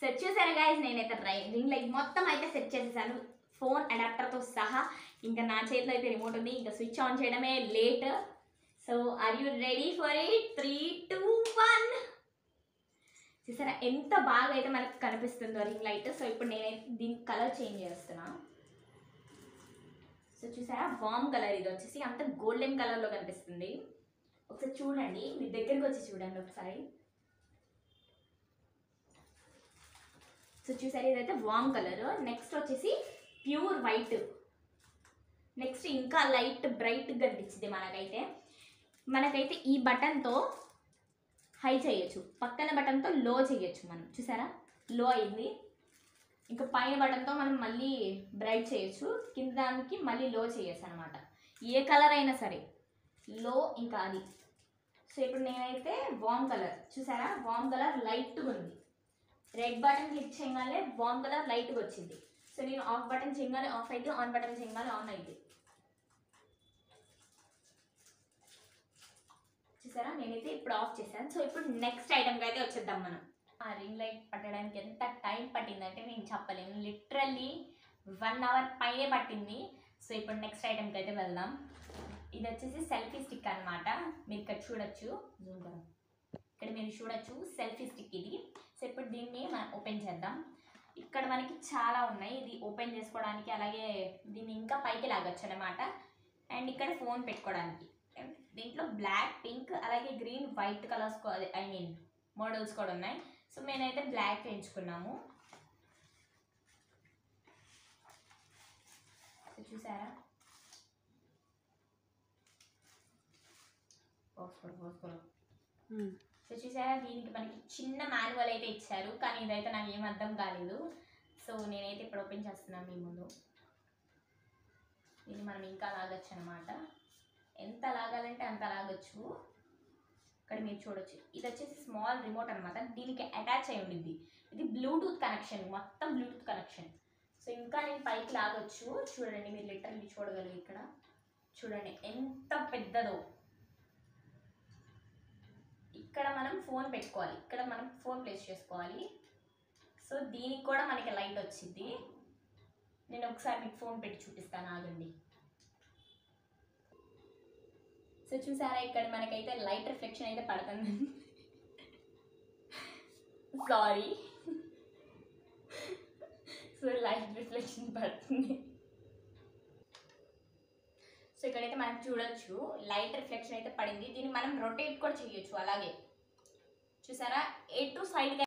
So చూసారా guys, నేనైతే ring light మొత్తం అయితే సెట్ చేసేసాను ఫోన్ అడాప్టర్తో సహా. ఇంకా నా చేతిలో అయితే రిమోట్ ఉంది, ఇంకా స్విచ్ ఆన్ చేయడమే late. So are you ready for it? 3, 2, 1. చూసారా ఎంత బాగా అయితే మనకు కనిపిస్తుందో రింగ్ లైట్. సో ఇప్పుడు నేనైతే దీని కలర్ చేంజ్ చేస్తున్నా. సో చూసారా వామ్ కలర్, ఇది వచ్చేసి అంత గోల్డెన్ కలర్లో కనిపిస్తుంది. ఒకసారి చూడండి, మీ దగ్గరికి వచ్చి చూడండి ఒకసారి. సో చూసారా ఇదైతే వామ్ కలర్. నెక్స్ట్ వచ్చేసి ప్యూర్ వైట్. నెక్స్ట్ ఇంకా లైట్ బ్రైట్గా కనిపించింది మనకైతే ఈ బటన్తో హై చేయొచ్చు, పక్కన బటన్తో లో చేయొచ్చు. మనం చూసారా లో అయింది. ఇంకా పైన బటన్తో మనం మళ్ళీ బ్రైట్ చేయొచ్చు, కింద దానికి మళ్ళీ లో చేయొచ్చు అనమాట. ఏ కలర్ అయినా సరే లో ఇంకా అది. సో ఇప్పుడు నేనైతే వామ్ కలర్, చూసారా వామ్ కలర్ లైట్గా ఉంది. రెడ్ బటన్ క్లిక్ చేయగానే వామ్ కలర్ లైట్గా వచ్చింది. సో నేను ఆఫ్ బటన్ చేయగానే ఆఫ్ అయితే, ఆన్ బటన్ చేయగానే ఆన్ అయింది. చూసారా నేనైతే ఇప్పుడు ఆఫ్ చేశాను. సో ఇప్పుడు నెక్స్ట్ ఐటమ్కి అయితే వచ్చేద్దాం మనం. ఆ రింగ్ లైట్ పట్టడానికి ఎంత టైం పట్టిందంటే నేను చెప్పలేను, లిటరల్లీ 1 అవర్ పైనే పట్టింది. సో ఇప్పుడు నెక్స్ట్ ఐటమ్కి అయితే వెళ్దాం. ఇది వచ్చేసి సెల్ఫీ స్టిక్ అనమాట. మీరు ఇక్కడ చూడొచ్చు, ఇక్కడ మీరు చూడొచ్చు సెల్ఫీ స్టిక్ ఇది. సో ఇప్పుడు దీన్ని మనం ఓపెన్ చేద్దాం. ఇక్కడ మనకి చాలా ఉన్నాయి ఇది ఓపెన్ చేసుకోవడానికి, అలాగే దీన్ని ఇంకా పైకి లాగొచ్చు అనమాట. అండ్ ఇక్కడ ఫోన్ పెట్టుకోవడానికి. దీంట్లో బ్లాక్, పింక్, అలాగే గ్రీన్, వైట్ కలర్స్ మోడల్స్ కూడా ఉన్నాయి. సో నేనైతే బ్లాక్ ఎంచుకున్నాము. చూసారా సో చూసారా దీనికి మనకి చిన్న మాన్యువల్ అయితే ఇచ్చారు, కానీ ఇదైతే నాకు ఏం అర్థం కాలేదు. సో నేనైతే ఇప్పుడు ఓపెన్ చేస్తున్నాను మీ ముందు. దీన్ని మనం ఇంకా లాగొచ్చు అనమాట, ఎంత లాగాలంటే అంత లాగొచ్చు. ఇక్కడ మీరు చూడొచ్చు, ఇది వచ్చేసి స్మాల్ రిమోట్ అనమాట. దీనికి అటాచ్ అయి ఉండిద్ది. ఇది బ్లూటూత్ కనెక్షన్, మొత్తం బ్లూటూత్ కనెక్షన్. సో ఇంకా నేను పైకి లాగొచ్చు. చూడండి మీరు లిటరల్లీ చూడగలరు, ఇక్కడ చూడండి ఎంత పెద్దదో. ఇక్కడ మనం ఫోన్ పెట్టుకోవాలి, ఇక్కడ మనం ఫోన్ ప్లేస్ చేసుకోవాలి. సో దీనికి కూడా మనకి లైట్ వచ్చింది. నేను ఒకసారి మీకు ఫోన్ పెట్టి చూపిస్తాను, ఆగండి. సో చూసారా ఇక్కడ మనకైతే లైట్ రిఫ్లెక్షన్ అయితే పడుతుంది. సారీ, సో లైట్ రిఫ్లెక్షన్ పడుతుంది. సో ఇక్కడైతే మనం చూడొచ్చు లైట్ రిఫ్లెక్షన్ అయితే పడింది. దీన్ని మనం రొటేట్ కూడా చేయొచ్చు. అలాగే చూసారా ఎటు సైడ్